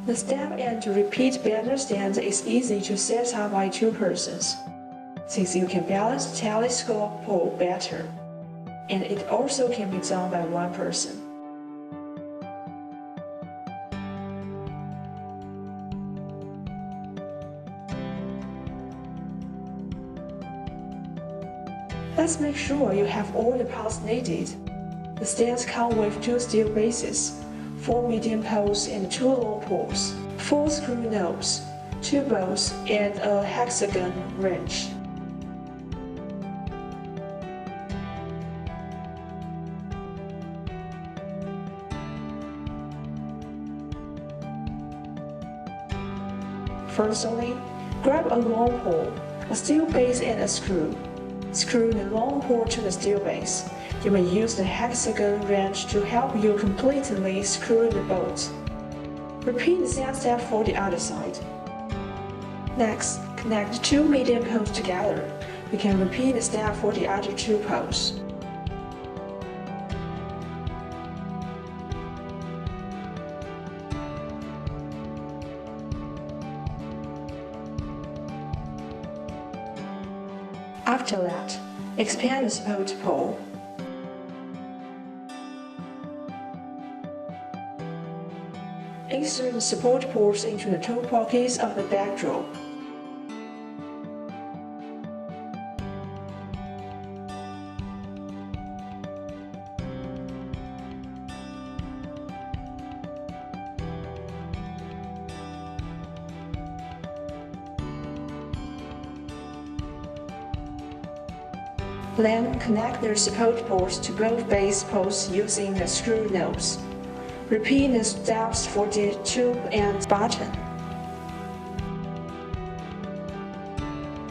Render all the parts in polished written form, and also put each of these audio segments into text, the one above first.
The step and repeat banner stand is easy to set up by two persons, since you can balance the telescope pole better, and it also can be done by one person. Let's make sure you have all the parts needed. The stands come with two steel bases, 4 medium poles and 2 long poles, 4 screw knobs, 2 bolts, and a hexagon wrench. Firstly, grab a long pole, a steel base and a screw. Screw the long pole to the steel base. You may use the hexagon wrench to help you completely screw the bolt. Repeat the same step for the other side. Next, connect the 2 medium poles together. You can repeat the step for the other 2 poles. After that, expand the support pole. Insert the support poles into the 2 pockets of the backdrop. Then connect the support poles to both base posts using the screw knobs. Repeat the steps for the tube and button.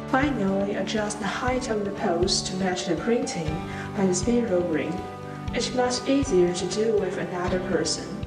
Finally, adjust the height of the posts to match the printing by the spiral ring. It's much easier to do with another person.